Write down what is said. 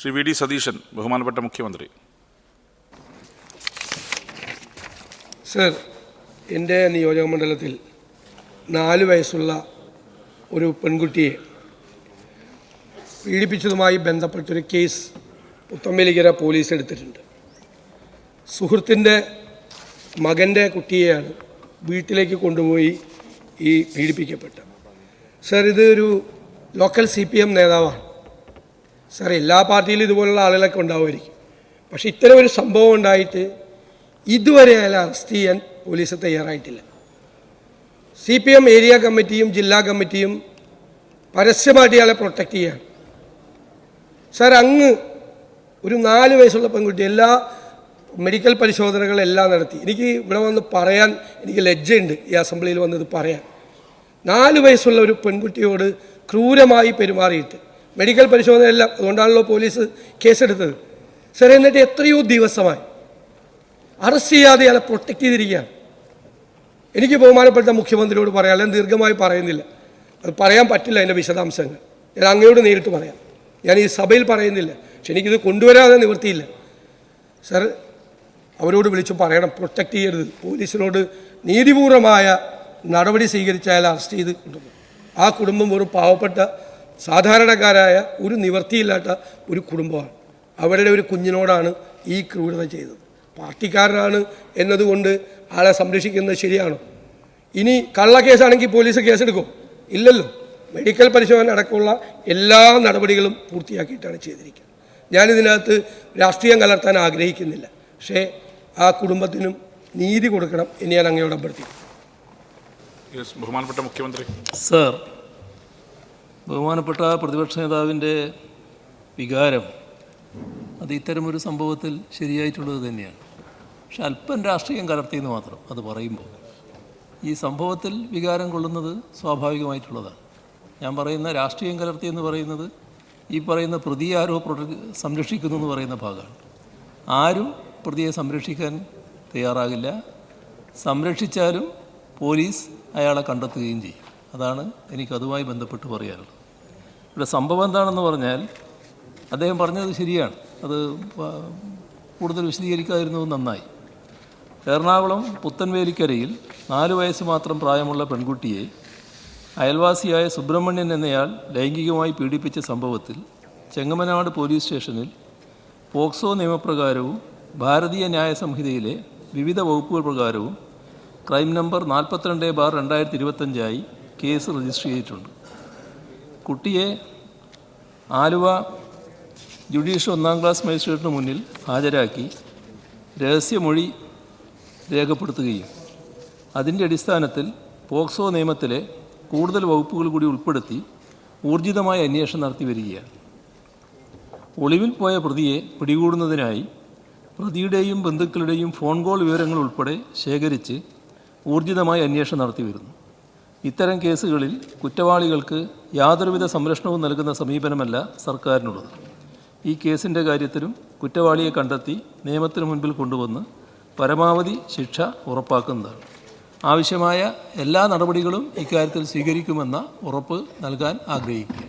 Shri V D Satheesan, ബഹുമാനപ്പെട്ട മുഖ്യമന്ത്രി. Sir, എൻ്റെ നിയോജകമണ്ഡലത്തിൽ 4 വയസ്സുള്ള ഒരു പെൺകുട്ടിയെ പീഡിപ്പിച്ചതുമായി ബന്ധപ്പെട്ടൊരു കേസ് പുത്തമ്പലിക്കര പോലീസ് എടുത്തിട്ടുണ്ട്. സുഹൃത്തിൻ്റെ മകൻ്റെ കുട്ടിയെയാണ് വീട്ടിലേക്ക് കൊണ്ടുപോയി ഈ പീഡിപ്പിക്കപ്പെട്ടത്. സർ, ഇതൊരു ലോക്കൽ CPM നേതാവാണ്. സാർ, എല്ലാ പാർട്ടിയിലും ഇതുപോലുള്ള ആളുകളൊക്കെ ഉണ്ടാവുമായിരിക്കും. പക്ഷേ ഇത്തരം ഒരു സംഭവം ഉണ്ടായിട്ട് ഇതുവരെ അയാളെ അറസ്റ്റ് ചെയ്യാൻ പോലീസ് തയ്യാറായിട്ടില്ല. CPM ഏരിയ കമ്മിറ്റിയും ജില്ലാ കമ്മിറ്റിയും പരസ്യമായിട്ട് ഇയാളെ പ്രൊട്ടക്റ്റ് ചെയ്യാണ്. സാർ, അങ്ങ് ഒരു 4 വയസ്സുള്ള പെൺകുട്ടി എല്ലാ മെഡിക്കൽ പരിശോധനകളെല്ലാം നടത്തി. എനിക്ക് ഇവിടെ വന്ന് പറയാൻ എനിക്ക് ലജ്ജയുണ്ട്, ഈ അസംബ്ലിയിൽ വന്നത് പറയാൻ. 4 വയസ്സുള്ള ഒരു പെൺകുട്ടിയോട് ക്രൂരമായി പെരുമാറിയിട്ട് മെഡിക്കൽ പരിശോധന എല്ലാം, അതുകൊണ്ടാണല്ലോ പോലീസ് കേസെടുത്തത്. സാർ, എന്നിട്ട് എത്രയോ ദിവസമായി അറസ്റ്റ് ചെയ്യാതെ ഇയാളെ പ്രൊട്ടക്റ്റ് ചെയ്തിരിക്കുകയാണ്. എനിക്ക് ബഹുമാനപ്പെട്ട മുഖ്യമന്ത്രിയോട് പറയാം, ഞാൻ ദീർഘമായി പറയുന്നില്ല, അത് പറയാൻ പറ്റില്ല. അതിൻ്റെ വിശദാംശങ്ങൾ ഞാൻ അങ്ങയോട് നേരിട്ട് പറയാം. ഞാൻ ഈ സഭയിൽ പറയുന്നില്ല, പക്ഷെ എനിക്കിത് കൊണ്ടുവരാതെ നിവൃത്തിയില്ല. സാർ, അവരോട് വിളിച്ചു പറയണം, പ്രൊട്ടക്റ്റ് ചെയ്യരുത്. പോലീസിനോട് നീതിപൂർവമായ നടപടി സ്വീകരിച്ച് അയാളെ അറസ്റ്റ് ചെയ്ത് കൊണ്ടുപോകും. ആ കുടുംബം ഒരു പാവപ്പെട്ട സാധാരണക്കാരായ ഒരു നിവൃത്തിയില്ലാത്ത ഒരു കുടുംബമാണ്. അവരുടെ ഒരു കുഞ്ഞിനോടാണ് ഈ ക്രൂരത ചെയ്തത്. പാർട്ടിക്കാരനാണ് എന്നതുകൊണ്ട് ആളെ സംരക്ഷിക്കുന്നത് ശരിയാണോ? ഇനി കള്ളക്കേസാണെങ്കിൽ പോലീസ് കേസെടുക്കും? ഇല്ലല്ലോ. മെഡിക്കൽ പരിശോധന അടക്കമുള്ള എല്ലാ നടപടികളും പൂർത്തിയാക്കിയിട്ടാണ് ചെയ്തിരിക്കുന്നത്. ഞാനിതിനകത്ത് രാഷ്ട്രീയം കലർത്താൻ ആഗ്രഹിക്കുന്നില്ല, പക്ഷേ ആ കുടുംബത്തിനും നീതി കൊടുക്കണം എന്ന് ഞാൻ അങ്ങയോട് അഭ്യർത്ഥിക്കുന്നു. ബഹുമാനപ്പെട്ട മുഖ്യമന്ത്രി. സർ, ബഹുമാനപ്പെട്ട പ്രതിപക്ഷ നേതാവിൻ്റെ വികാരം അത് ഇത്തരമൊരു സംഭവത്തിൽ ശരിയായിട്ടുള്ളത് തന്നെയാണ്. പക്ഷെ അല്പം രാഷ്ട്രീയം കലർത്തിയെന്ന് മാത്രം അത് പറയുമ്പോൾ ഈ സംഭവത്തിൽ വികാരം കൊള്ളുന്നത് സ്വാഭാവികമായിട്ടുള്ളതാണ്. ഞാൻ പറയുന്ന രാഷ്ട്രീയം കലർത്തി എന്ന് പറയുന്നത് ഈ പറയുന്ന പ്രതിയെ ആരോ സംരക്ഷിക്കുന്നു എന്ന് പറയുന്ന ഭാഗമാണ്. ആരും പ്രതിയെ സംരക്ഷിക്കാൻ തയ്യാറാകില്ല. സംരക്ഷിച്ചാലും പോലീസ് അയാളെ കണ്ടെത്തുകയും ചെയ്യും. അതാണ് എനിക്കതുമായി ബന്ധപ്പെട്ട് പറയാനുള്ളത്. ഇവിടെ സംഭവം എന്താണെന്ന് പറഞ്ഞാൽ അദ്ദേഹം പറഞ്ഞത് ശരിയാണ്, അത് കൂടുതൽ വിശദീകരിക്കാതിരുന്നത് നന്നായി. എറണാകുളം പുത്തൻവേലിക്കരയിൽ 4 വയസ്സ് മാത്രം പ്രായമുള്ള പെൺകുട്ടിയെ അയൽവാസിയായ സുബ്രഹ്മണ്യൻ എന്നയാൾ ലൈംഗികമായി പീഡിപ്പിച്ച സംഭവത്തിൽ ചെങ്ങമനാട് പോലീസ് സ്റ്റേഷനിൽ പോക്സോ നിയമപ്രകാരവും ഭാരതീയ ന്യായ സംഹിതയിലെ വിവിധ വകുപ്പുകൾ പ്രകാരവും ക്രൈം നമ്പർ 42/2025 കേസ് രജിസ്റ്റർ ചെയ്തിട്ടുണ്ട്. കുട്ടിയെ ആലുവ ജുഡീഷ്യൽ 1ാം ക്ലാസ് മജിസ്ട്രേറ്റിന് മുന്നിൽ ഹാജരാക്കി രഹസ്യമൊഴി രേഖപ്പെടുത്തുകയും അതിൻ്റെ അടിസ്ഥാനത്തിൽ പോക്സോ നിയമത്തിലെ കൂടുതൽ വകുപ്പുകൾ കൂടി ഉൾപ്പെടുത്തി ഊർജിതമായ അന്വേഷണം നടത്തി വരികയാണ്. ഒളിവിൽ പോയ പ്രതിയെ പിടികൂടുന്നതിനായി പ്രതിയുടെയും ബന്ധുക്കളുടെയും ഫോൺ കോൾ വിവരങ്ങൾ ഉൾപ്പെടെ ശേഖരിച്ച് ഊർജിതമായ അന്വേഷണം നടത്തി വരുന്നു. ഇത്തരം കേസുകളിൽ കുറ്റവാളികൾക്ക് യാതൊരുവിധ സംരക്ഷണവും നൽകുന്ന സമീപനമല്ല സർക്കാരിനുള്ളത്. ഈ കേസിൻ്റെ കാര്യത്തിലും കുറ്റവാളിയെ കണ്ടെത്തി നിയമത്തിന് മുൻപിൽ കൊണ്ടുവന്ന് പരമാവധി ശിക്ഷ ഉറപ്പാക്കുന്നതാണ്. ആവശ്യമായ എല്ലാ നടപടികളും ഇക്കാര്യത്തിൽ സ്വീകരിക്കുമെന്ന ഉറപ്പ് നൽകാൻ ആഗ്രഹിക്കുക.